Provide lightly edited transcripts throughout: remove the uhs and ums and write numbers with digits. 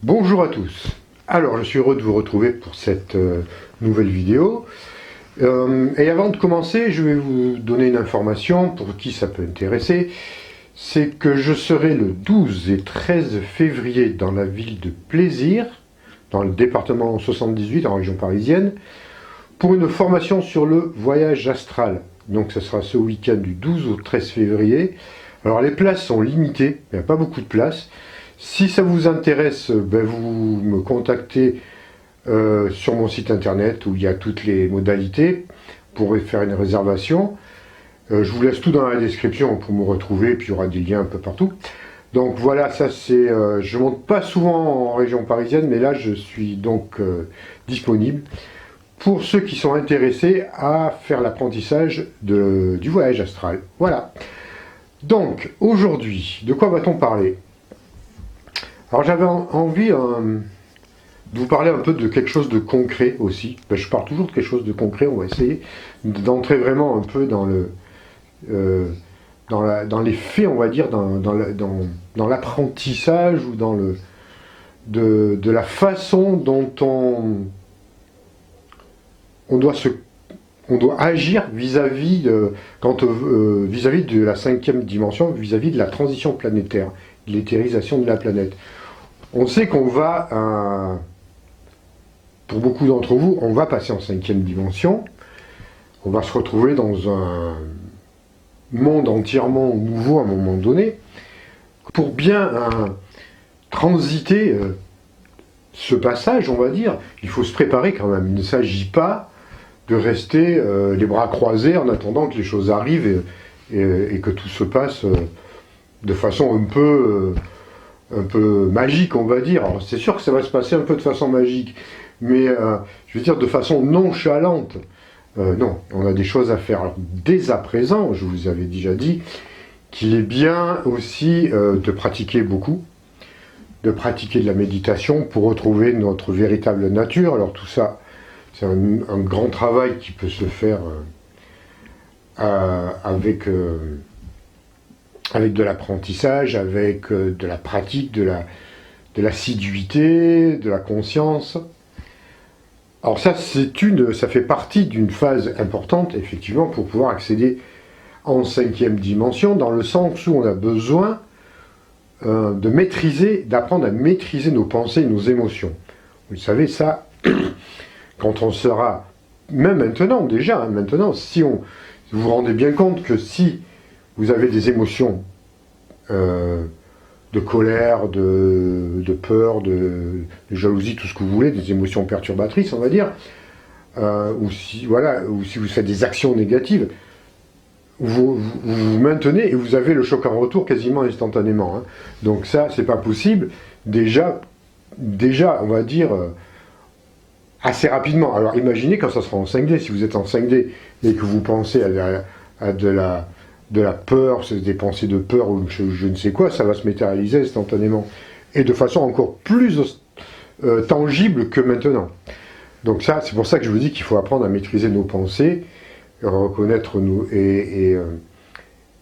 Bonjour à tous. Alors, je suis heureux de vous retrouver pour cette nouvelle vidéo. Et avant de commencer, je vais vous donner une information pour qui ça peut intéresser. C'est que je serai le 12 et 13 février dans la ville de Plaisir, dans le département 78, en région parisienne, pour une formation sur le voyage astral. Donc, ce sera ce week-end du 12 au 13 février. Alors, les places sont limitées, il n'y a pas beaucoup de places. Si ça vous intéresse, vous me contactez sur mon site internet où il y a toutes les modalités pour faire une réservation. Je vous laisse tout dans la description pour me retrouver, puis il y aura des liens un peu partout. Donc voilà, ça c'est. Je ne monte pas souvent en région parisienne, mais là je suis donc disponible pour ceux qui sont intéressés à faire l'apprentissage du voyage astral. Voilà. Donc aujourd'hui, de quoi va-t-on parler ? Alors j'avais envie de vous parler un peu de quelque chose de concret aussi. Je parle toujours de quelque chose de concret, on va essayer d'entrer vraiment un peu dans les faits, on va dire, dans l'apprentissage ou de la façon dont on doit agir vis-à-vis de la cinquième dimension, vis-à-vis de la transition planétaire, de l'éthérisation de la planète. On sait qu'on va, pour beaucoup d'entre vous, on va passer en cinquième dimension. On va se retrouver dans un monde entièrement nouveau à un moment donné. Pour bien transiter ce passage, on va dire, il faut se préparer quand même. Il ne s'agit pas de rester les bras croisés en attendant que les choses arrivent et que tout se passe de façon un peu magique, on va dire. Alors, c'est sûr que ça va se passer un peu de façon magique, mais je veux dire de façon nonchalante. Non, on a des choses à faire. Alors, dès à présent, je vous avais déjà dit qu'il est bien aussi de pratiquer beaucoup, de pratiquer de la méditation pour retrouver notre véritable nature. Alors tout ça, c'est un grand travail qui peut se faire avec de l'apprentissage, avec de la pratique, de l'assiduité, de la conscience. Alors ça, ça fait partie d'une phase importante, effectivement, pour pouvoir accéder en cinquième dimension, dans le sens où on a besoin d'apprendre à maîtriser nos pensées et nos émotions. Vous savez, ça, quand on sera, même maintenant, déjà, maintenant, si vous vous rendez bien compte que si vous avez des émotions de colère, de peur, de jalousie, tout ce que vous voulez, des émotions perturbatrices, on va dire, ou si vous faites des actions négatives, vous maintenez et vous avez le choc en retour quasiment instantanément. Hein. Donc ça, c'est pas possible. Déjà, on va dire assez rapidement. Alors imaginez quand ça sera en 5D, si vous êtes en 5D et que vous pensez à de la peur, c'est des pensées de peur ou je ne sais quoi, ça va se matérialiser instantanément. Et de façon encore plus tangible que maintenant. Donc ça, c'est pour ça que je vous dis qu'il faut apprendre à maîtriser nos pensées, reconnaître et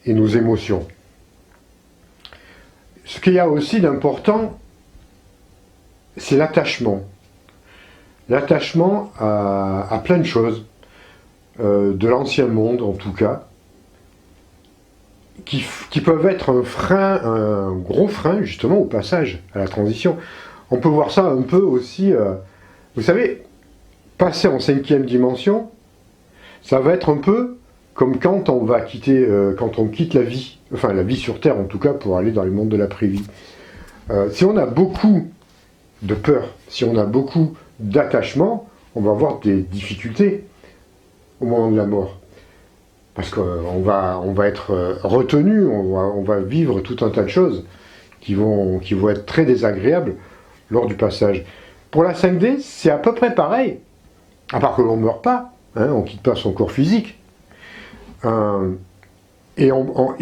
nos émotions. Ce qu'il y a aussi d'important, c'est l'attachement. L'attachement à plein de choses, de l'ancien monde en tout cas, qui peuvent être un gros frein justement au passage, à la transition. On peut voir ça un peu aussi, vous savez, passer en cinquième dimension, ça va être un peu comme quand on quitte la vie, enfin la vie sur Terre en tout cas, pour aller dans les mondes de l'après-vie. Si on a beaucoup de peur, si on a beaucoup d'attachement, on va avoir des difficultés au moment de la mort. Parce qu'on va être retenu, on va vivre tout un tas de choses qui vont être très désagréables lors du passage. Pour la 5D, c'est à peu près pareil, à part que l'on ne meurt pas, hein, on ne quitte pas son corps physique. Et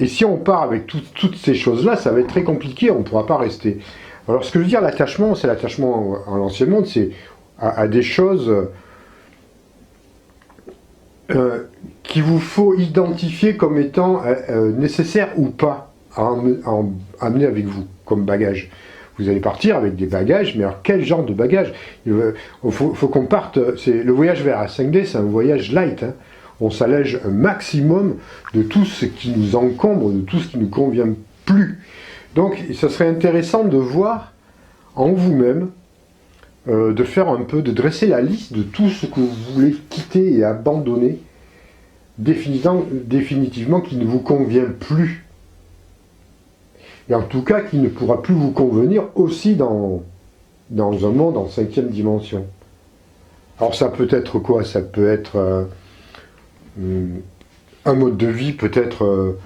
si on part avec toutes ces choses-là, ça va être très compliqué, on ne pourra pas rester. Alors ce que je veux dire, l'attachement, c'est l'attachement à l'ancien monde, c'est à des choses qu'il vous faut identifier comme étant nécessaires ou pas à amener avec vous comme bagage. Vous allez partir avec des bagages, mais alors quel genre de bagages? Il faut qu'on parte, le voyage vers la 5D, c'est un voyage light. Hein. On s'allège un maximum de tout ce qui nous encombre, de tout ce qui ne nous convient plus. Donc, ça serait intéressant de voir en vous-même, de faire un peu, de dresser la liste de tout ce que vous voulez quitter et abandonner définitivement qui ne vous convient plus. Et en tout cas, qui ne pourra plus vous convenir aussi dans un monde en 5e dimension. Alors ça peut être quoi? Ça peut être un mode de vie, peut-être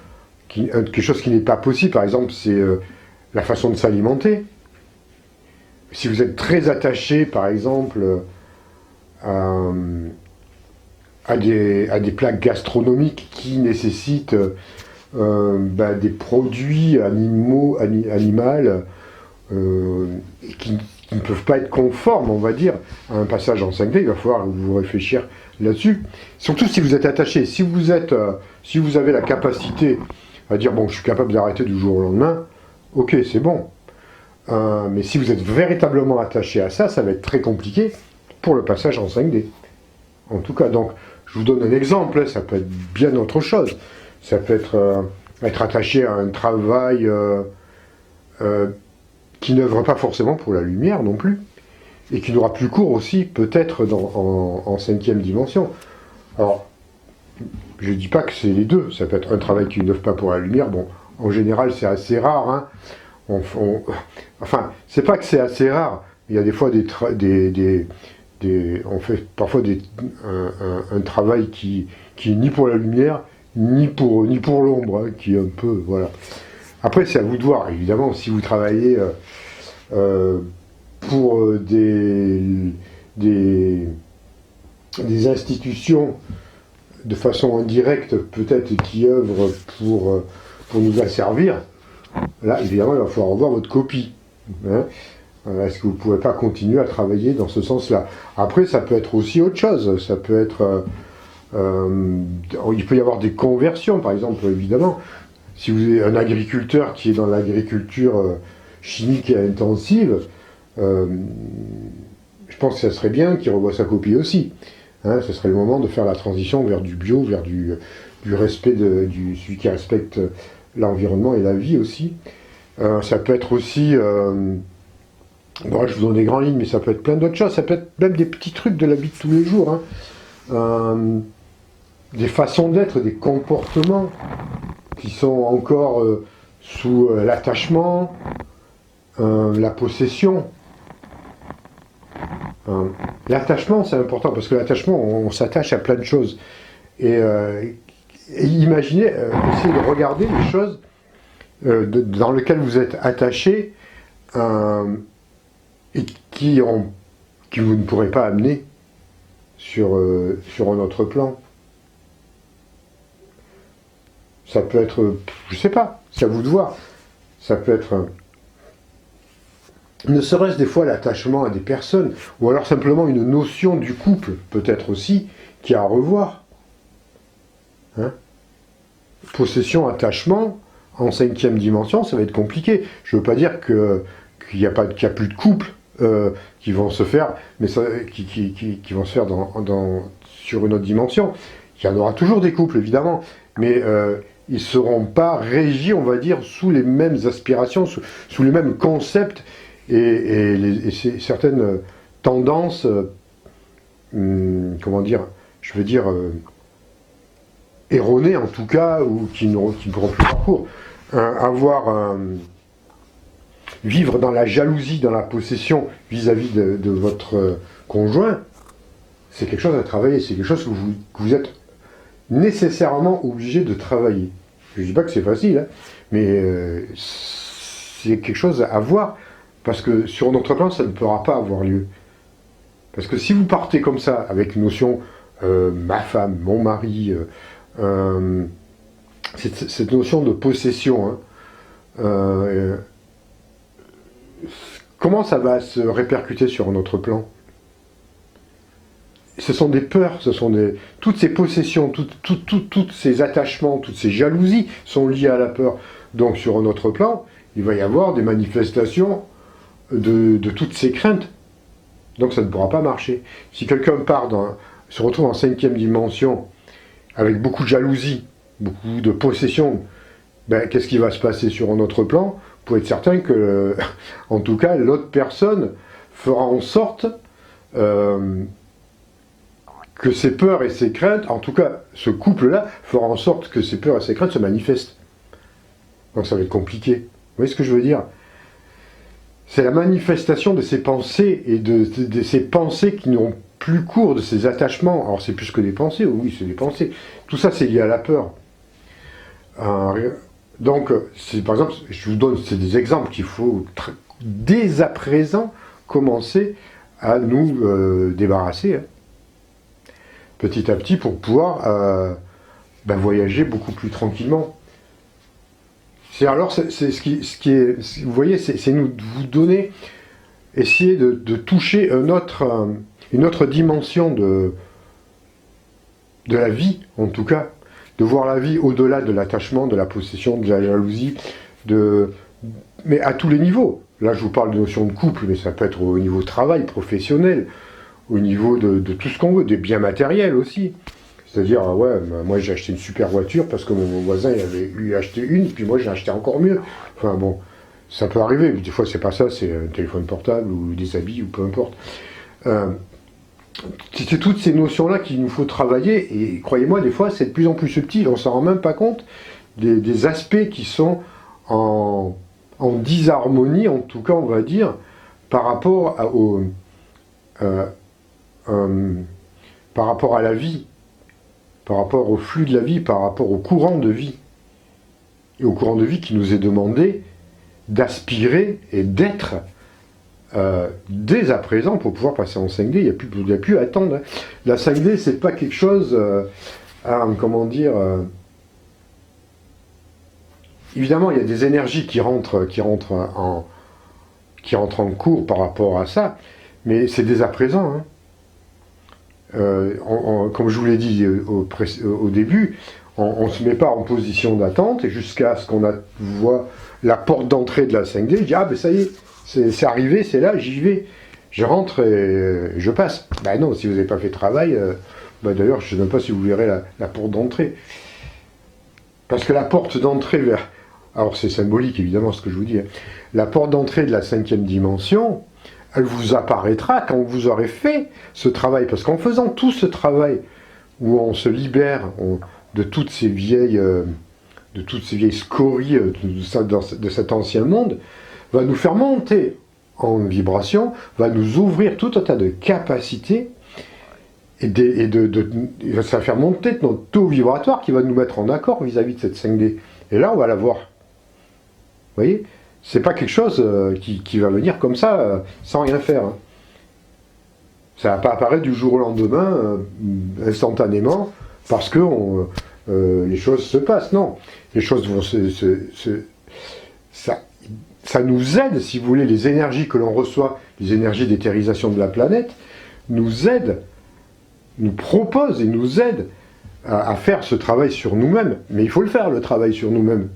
quelque chose qui n'est pas possible. Par exemple, c'est la façon de s'alimenter. Si vous êtes très attaché, par exemple, à des plats gastronomiques qui nécessitent des produits animaux qui ne peuvent pas être conformes, on va dire, à un passage en 5D, il va falloir vous réfléchir là-dessus. Surtout si vous êtes attaché. Si vous avez la capacité à dire, bon, je suis capable d'arrêter du jour au lendemain, ok, c'est bon. Mais si vous êtes véritablement attaché à ça, ça va être très compliqué pour le passage en 5D. En tout cas, donc, je vous donne un exemple, ça peut être bien autre chose. Ça peut être attaché à un travail qui n'œuvre pas forcément pour la lumière non plus, et qui n'aura plus cours aussi, peut-être en 5e dimension. Alors, je ne dis pas que c'est les deux, ça peut être un travail qui n'œuvre pas pour la lumière, bon, en général c'est assez rare, hein. Enfin, c'est pas que c'est assez rare, il y a des fois on fait parfois un travail qui est ni pour la lumière, ni pour l'ombre, hein, qui est un peu, voilà. Après, c'est à vous de voir, évidemment, si vous travaillez pour des institutions de façon indirecte, peut-être qui œuvrent pour nous asservir, là, évidemment, il va falloir revoir votre copie. Hein. Est-ce que vous ne pourrez pas continuer à travailler dans ce sens-là? Après, ça peut être aussi autre chose. Ça peut être... il peut y avoir des conversions, par exemple, évidemment. Si vous êtes un agriculteur qui est dans l'agriculture chimique et intensive, je pense que ça serait bien qu'il revoie sa copie aussi. Hein, ce serait le moment de faire la transition vers du bio, vers du respect celui qui respecte l'environnement et la vie aussi. Ça peut être aussi... bon, je vous donne des grandes lignes, mais ça peut être plein d'autres choses. Ça peut être même des petits trucs de la vie de tous les jours. Hein. Des façons d'être, des comportements qui sont encore sous l'attachement, la possession. L'attachement, c'est important, parce que l'attachement, on s'attache à plein de choses. Et imaginez, essayez de regarder les choses dans lesquelles vous êtes attaché et qui vous ne pourrez pas amener sur un autre plan. Ça peut être, je sais pas, c'est à vous de voir. Ça peut être, ne serait-ce des fois l'attachement à des personnes, ou alors simplement une notion du couple, peut-être aussi, qui a à revoir. Hein? Possession, attachement, en 5e dimension, ça va être compliqué. Je ne veux pas dire qu'il n'y a plus de couples qui vont se faire, mais qui vont se faire sur une autre dimension. Il y en aura toujours des couples, évidemment, mais ils ne seront pas régis, on va dire, sous les mêmes aspirations, sous les mêmes concepts et certaines tendances, comment dire, je veux dire, erronées en tout cas, ou qui ne pourront plus avoir cours. Vivre dans la jalousie, dans la possession vis-à-vis de votre conjoint, c'est quelque chose à travailler, c'est quelque chose que vous êtes nécessairement obligé de travailler. Je ne dis pas que c'est facile, hein, mais c'est quelque chose à voir, parce que sur notre plan, ça ne pourra pas avoir lieu. Parce que si vous partez comme ça, avec une notion ma femme, mon mari, cette notion de possession, hein, comment ça va se répercuter sur notre plan? Ce sont des peurs, toutes ces possessions, toutes ces attachements, toutes ces jalousies sont liées à la peur. Donc sur notre plan, il va y avoir des manifestations de toutes ces craintes. Donc ça ne pourra pas marcher. Si quelqu'un se retrouve en 5e dimension, avec beaucoup de jalousie, beaucoup de possession, ben, qu'est-ce qui va se passer sur un autre plan? Pour être certain que, en tout cas, l'autre personne fera en sorte que ses peurs et ses craintes, en tout cas, ce couple-là fera en sorte que ses peurs et ses craintes se manifestent. Donc ça va être compliqué. Vous voyez ce que je veux dire? C'est la manifestation de ses pensées et de ces pensées qui n'ont plus cours, de ces attachements. Alors c'est plus que des pensées, oui, c'est des pensées. Tout ça, c'est lié à la peur. Donc, par exemple, je vous donne des exemples qu'il faut, dès à présent, commencer à nous débarrasser, hein, petit à petit, pour pouvoir voyager beaucoup plus tranquillement. C'est ce qui est, vous voyez, c'est vous donner, essayer de toucher une autre dimension de la vie, en tout cas, de voir la vie au-delà de l'attachement, de la possession, de la jalousie, mais à tous les niveaux. Là, je vous parle de notion de couple, mais ça peut être au niveau travail, professionnel, au niveau de tout ce qu'on veut, des biens matériels aussi. C'est-à-dire, ouais, moi j'ai acheté une super voiture parce que mon voisin il avait lui acheté une, puis moi j'ai acheté encore mieux. Enfin bon, ça peut arriver, des fois c'est pas ça, c'est un téléphone portable ou des habits ou peu importe. C'est toutes ces notions-là qu'il nous faut travailler, et croyez-moi, des fois c'est de plus en plus subtil, on s'en rend même pas compte, des aspects qui sont en disharmonie, en tout cas on va dire, par rapport par rapport à la vie, par rapport au flux de la vie, par rapport au courant de vie. Et au courant de vie qui nous est demandé d'aspirer et d'être dès à présent pour pouvoir passer en 5D. Il n'y a plus à attendre. La 5D, c'est pas quelque chose comment dire... évidemment, il y a des énergies qui rentrent en cours par rapport à ça, mais c'est dès à présent, hein. Comme je vous l'ai dit au début, on ne se met pas en position d'attente et jusqu'à ce qu'on voit la porte d'entrée de la 5D, je dis ah ben ça y est, c'est arrivé, c'est là, j'y vais, je rentre et je passe. Ben non, si vous n'avez pas fait de travail, d'ailleurs je ne sais même pas si vous verrez la porte d'entrée. Parce que la porte d'entrée vers... Alors c'est symbolique évidemment ce que je vous dis, hein. La porte d'entrée de la 5e dimension, elle vous apparaîtra quand vous aurez fait ce travail. Parce qu'en faisant tout ce travail, où on se libère de toutes ces vieilles scories de cet ancien monde, va nous faire monter en vibration, va nous ouvrir tout un tas de capacités, et ça va faire monter notre taux vibratoire qui va nous mettre en accord vis-à-vis de cette 5D. Et là, on va la voir. Vous voyez ? C'est pas quelque chose qui va venir comme ça, sans rien faire, hein. Ça va pas apparaître du jour au lendemain, instantanément, parce que les choses se passent. Non, les choses vont ça nous aide, si vous voulez, les énergies que l'on reçoit, les énergies d'éthérisation de la planète, nous aident, nous proposent et nous aident à faire ce travail sur nous-mêmes. Mais il faut le faire, le travail sur nous-mêmes.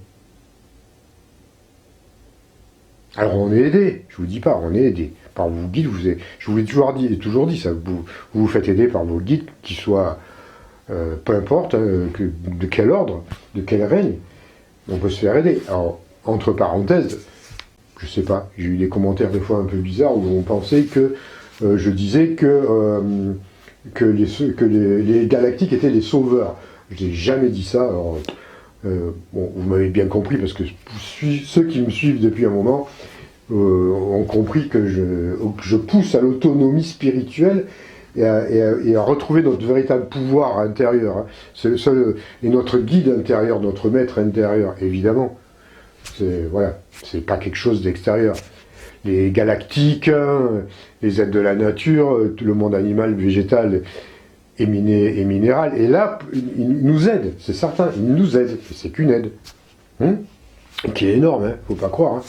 Alors on est aidé, je vous dis pas, on est aidé par vos guides. Je vous l'ai toujours dit ça. Vous vous faites aider par vos guides, qui soient, peu importe, de quel ordre, de quel règne, on peut se faire aider. Alors entre parenthèses, je sais pas, j'ai eu des commentaires des fois un peu bizarres où on pensait que je disais que les galactiques étaient les sauveurs. Je n'ai jamais dit ça. Alors, bon, vous m'avez bien compris, parce que ceux qui me suivent depuis un moment ont compris que je pousse à l'autonomie spirituelle et à retrouver notre véritable pouvoir intérieur, hein. Et notre guide intérieur, notre maître intérieur, évidemment. Voilà, c'est pas quelque chose d'extérieur. Les galactiques, hein, les êtres de la nature, le monde animal, végétal et minéral, et là, ils nous aident, c'est certain, ils nous aident, c'est qu'une aide, hein, qui est énorme, hein, faut pas croire, hein.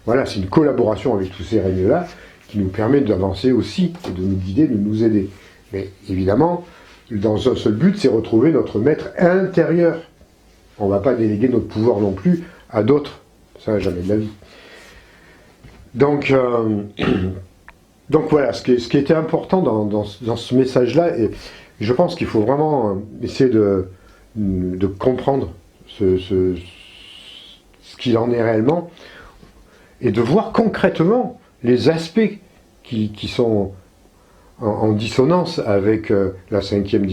Voilà, c'est une collaboration avec tous ces règnes-là qui nous permet d'avancer aussi, et de nous guider, de nous aider. Mais évidemment, dans un seul but, c'est retrouver notre maître intérieur. On ne va pas déléguer notre pouvoir non plus à d'autres, ça jamais de la vie. Donc, donc voilà, ce qui était important dans ce message-là, et je pense qu'il faut vraiment essayer de comprendre ce qu'il en est réellement, et de voir concrètement les aspects qui sont en dissonance avec la cinquième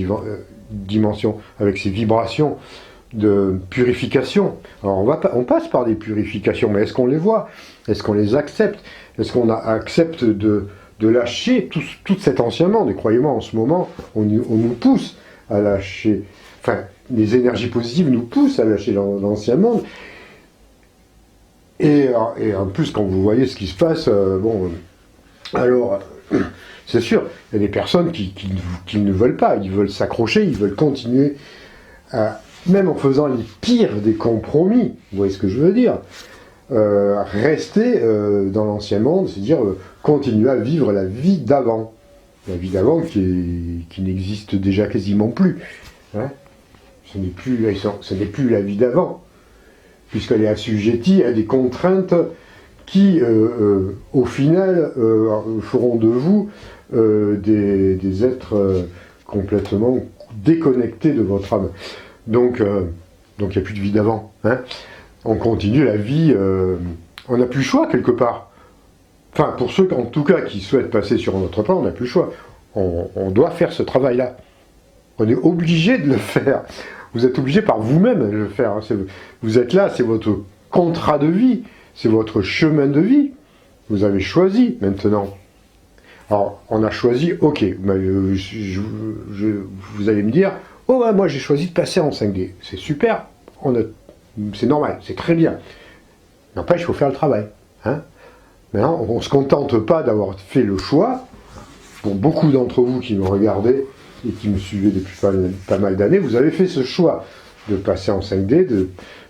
dimension, avec ses vibrations de purification. Alors on passe par des purifications, mais est-ce qu'on les voit? Est-ce qu'on les accepte? Est-ce qu'on accepte de lâcher tout cet ancien monde? Et croyez-moi, en ce moment, on nous pousse à lâcher, enfin, les énergies positives nous poussent à lâcher l'ancien monde. Et en plus, quand vous voyez ce qui se passe, bon, alors, c'est sûr, il y a des personnes qui ne veulent pas, ils veulent s'accrocher, ils veulent continuer, même en faisant les pires des compromis, vous voyez ce que je veux dire, rester dans l'ancien monde, c'est-à-dire continuer à vivre la vie d'avant. La vie d'avant qui n'existe déjà quasiment plus. Hein. Ce n'est plus la vie d'avant, puisqu'elle est assujettie à des contraintes qui, au final, feront de vous des êtres complètement déconnectés de votre âme. Donc il n'y a plus de vie d'avant. Hein. On continue la vie, on n'a plus le choix quelque part. Enfin, pour ceux en tout cas qui souhaitent passer sur un autre plan, on n'a plus le choix. On doit faire ce travail-là. On est obligé de le faire. Vous êtes obligé par vous-même de le faire. Hein. Vous êtes là, c'est votre contrat de vie, c'est votre chemin de vie. Vous avez choisi maintenant. Alors, on a choisi, ok, vous allez me dire, oh ouais, moi j'ai choisi de passer en 5D. C'est super, c'est normal, c'est très bien. N'empêche, il faut faire le travail. Hein. Maintenant, on ne se contente pas d'avoir fait le choix. Pour beaucoup d'entre vous qui me regardaient et qui me suivaient depuis pas mal d'années, vous avez fait ce choix de passer en 5D,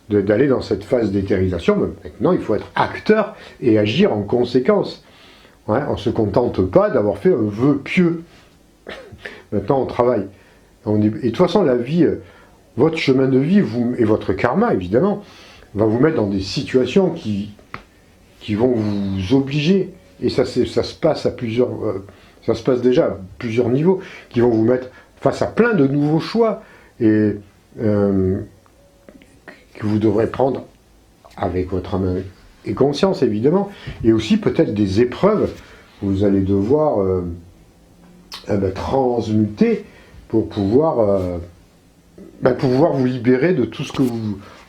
d'aller dans cette phase d'éthérisation. Maintenant, il faut être acteur et agir en conséquence. Ouais, on ne se contente pas d'avoir fait un vœu pieux. Maintenant, on travaille. Et de toute façon, la vie, votre chemin de vie et votre karma, évidemment, va vous mettre dans des situations qui vont vous obliger. Et ça se passe à plusieurs... ça se passe déjà à plusieurs niveaux, qui vont vous mettre face à plein de nouveaux choix et que vous devrez prendre avec votre âme et conscience, évidemment, et aussi peut-être des épreuves que vous allez devoir transmuter pour pouvoir vous libérer de tout ce que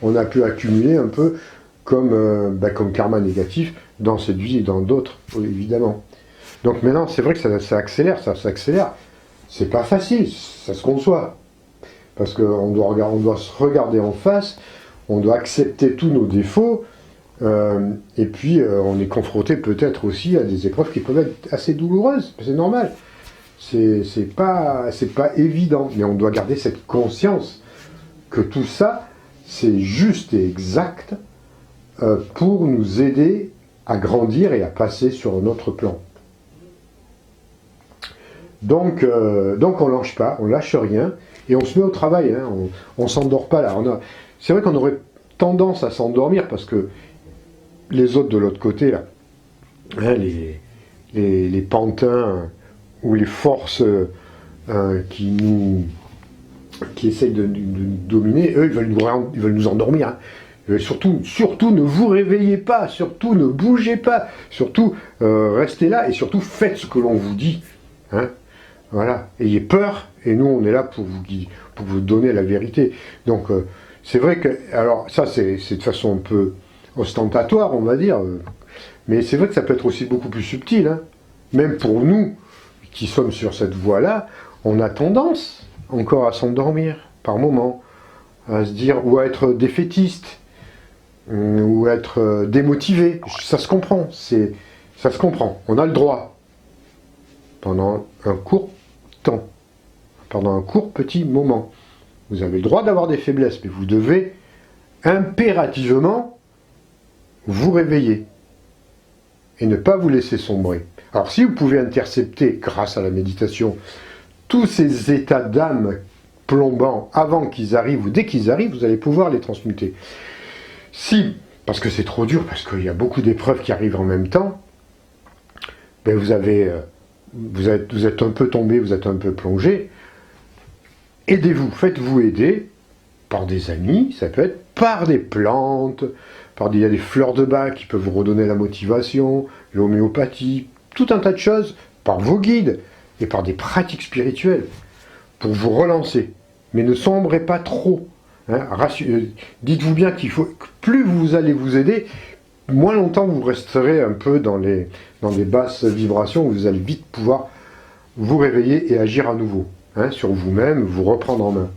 on a pu accumuler un peu comme karma négatif dans cette vie et dans d'autres, évidemment. Donc maintenant, c'est vrai que ça accélère, ça s'accélère. C'est pas facile, ça se conçoit. Parce qu'on doit se regarder en face, on doit accepter tous nos défauts, et puis on est confronté peut-être aussi à des épreuves qui peuvent être assez douloureuses, c'est normal. C'est pas évident, mais on doit garder cette conscience que tout ça, c'est juste et exact pour nous aider à grandir et à passer sur un autre plan. Donc on lâche pas, on lâche rien, et on se met au travail, hein, on s'endort pas là. C'est vrai qu'on aurait tendance à s'endormir parce que les autres de l'autre côté, là, hein, les pantins ou les forces qui essayent de nous dominer, eux, ils veulent nous endormir. Hein. Surtout, ne vous réveillez pas, surtout ne bougez pas, surtout restez là et surtout faites ce que l'on vous dit. Hein. Voilà, ayez peur, et nous on est là pour vous donner la vérité. Donc c'est vrai que, alors ça c'est de façon un peu ostentatoire, on va dire, mais c'est vrai que ça peut être aussi beaucoup plus subtil. Hein. Même pour nous qui sommes sur cette voie-là, on a tendance encore à s'endormir par moments, à se dire, ou à être défaitiste, ou à être démotivé. Ça se comprend, ça se comprend. On a le droit, pendant un court temps, pendant un court petit moment. Vous avez le droit d'avoir des faiblesses, mais vous devez impérativement vous réveiller et ne pas vous laisser sombrer. Alors si vous pouvez intercepter, grâce à la méditation, tous ces états d'âme plombants avant qu'ils arrivent ou dès qu'ils arrivent, vous allez pouvoir les transmuter. Si, parce que c'est trop dur, parce qu'il y a beaucoup d'épreuves qui arrivent en même temps, ben vous êtes un peu tombé, vous êtes un peu plongé, aidez-vous, faites-vous aider par des amis, ça peut être par des plantes, il y a des fleurs de bac qui peuvent vous redonner la motivation, l'homéopathie, tout un tas de choses, par vos guides et par des pratiques spirituelles pour vous relancer. Mais ne sombrez pas trop. Hein. Dites-vous bien qu'il faut que plus vous allez vous aider, moins longtemps vous resterez un peu dans des basses vibrations, où vous allez vite pouvoir vous réveiller et agir à nouveau, hein, sur vous-même, vous reprendre en main.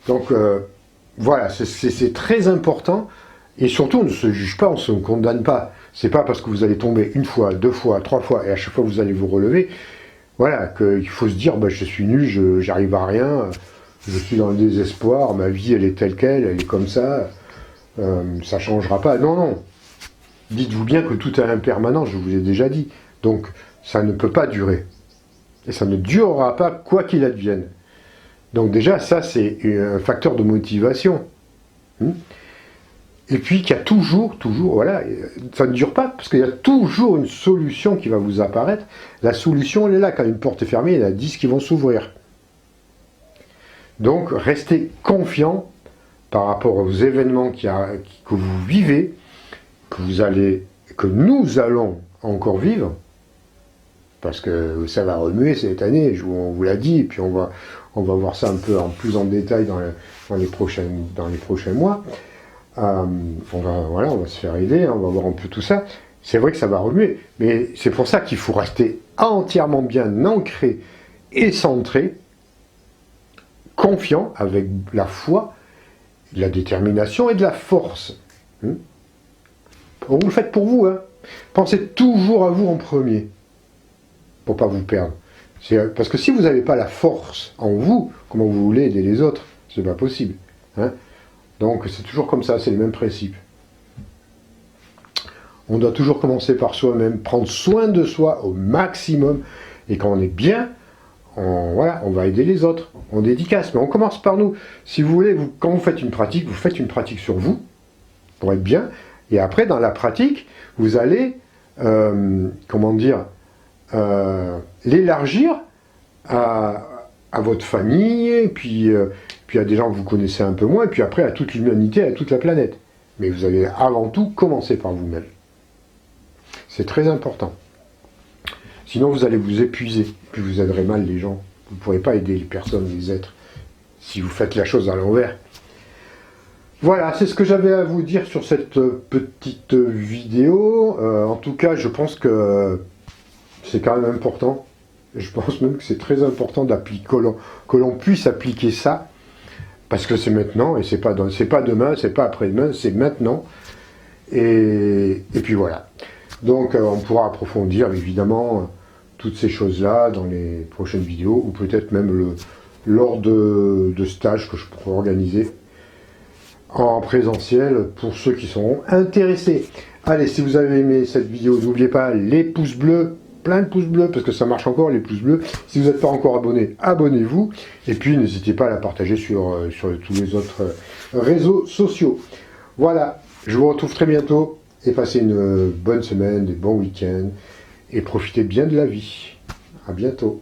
Donc voilà, c'est très important, et surtout on ne se juge pas, on ne se condamne pas. C'est pas parce que vous allez tomber une fois, deux fois, trois fois, et à chaque fois vous allez vous relever, voilà, qu'il faut se dire, bah, je suis nul, j'arrive à rien, je suis dans le désespoir, ma vie elle est telle qu'elle, elle est comme ça changera pas. Non, non. Dites-vous bien que tout est impermanent, je vous ai déjà dit. Donc, ça ne peut pas durer. Et ça ne durera pas quoi qu'il advienne. Donc déjà, ça, c'est un facteur de motivation. Et puis qu'il y a toujours, voilà, ça ne dure pas, parce qu'il y a toujours une solution qui va vous apparaître. La solution, elle est là. Quand une porte est fermée, il y en a 10 qui vont s'ouvrir. Donc, restez confiant par rapport aux événements que vous vivez, que nous allons encore vivre, parce que ça va remuer cette année, on vous l'a dit, et puis on va voir ça un peu plus en détail dans les prochains mois. On va se faire aider, on va voir un peu tout ça. C'est vrai que ça va remuer, mais c'est pour ça qu'il faut rester entièrement bien ancré et centré, confiant, avec la foi, de la détermination et de la force. Vous le faites pour vous, hein. Pensez toujours à vous en premier, pour pas vous perdre. Parce que si vous n'avez pas la force en vous, comment vous voulez aider les autres? C'est pas possible. Hein. Donc c'est toujours comme ça, c'est le même principe. On doit toujours commencer par soi-même, prendre soin de soi au maximum, et quand on est bien, on va aider les autres, on dédicace, mais on commence par nous. Si vous voulez, quand vous faites une pratique sur vous, pour être bien, et après, dans la pratique, vous allez, l'élargir à votre famille, et puis à des gens que vous connaissez un peu moins, et puis après à toute l'humanité, à toute la planète. Mais vous allez avant tout commencer par vous-même. C'est très important. Sinon, vous allez vous épuiser, puis vous aiderez mal les gens. Vous ne pourrez pas aider les personnes, les êtres, si vous faites la chose à l'envers. Voilà, c'est ce que j'avais à vous dire sur cette petite vidéo. En tout cas, je pense que c'est quand même important. Je pense même que c'est très important que l'on puisse appliquer ça, parce que c'est maintenant, et c'est pas demain, c'est pas après-demain, c'est maintenant. Et puis voilà. Donc on pourra approfondir évidemment toutes ces choses-là dans les prochaines vidéos, ou peut-être même lors de stages que je pourrai organiser en présentiel pour ceux qui seront intéressés. Allez, si vous avez aimé cette vidéo, n'oubliez pas les pouces bleus, plein de pouces bleus, parce que ça marche encore les pouces bleus. Si vous n'êtes pas encore abonné, abonnez-vous. Et puis n'hésitez pas à la partager sur tous les autres réseaux sociaux. Voilà, je vous retrouve très bientôt, et passez une bonne semaine, des bons week-ends, et profitez bien de la vie. À bientôt.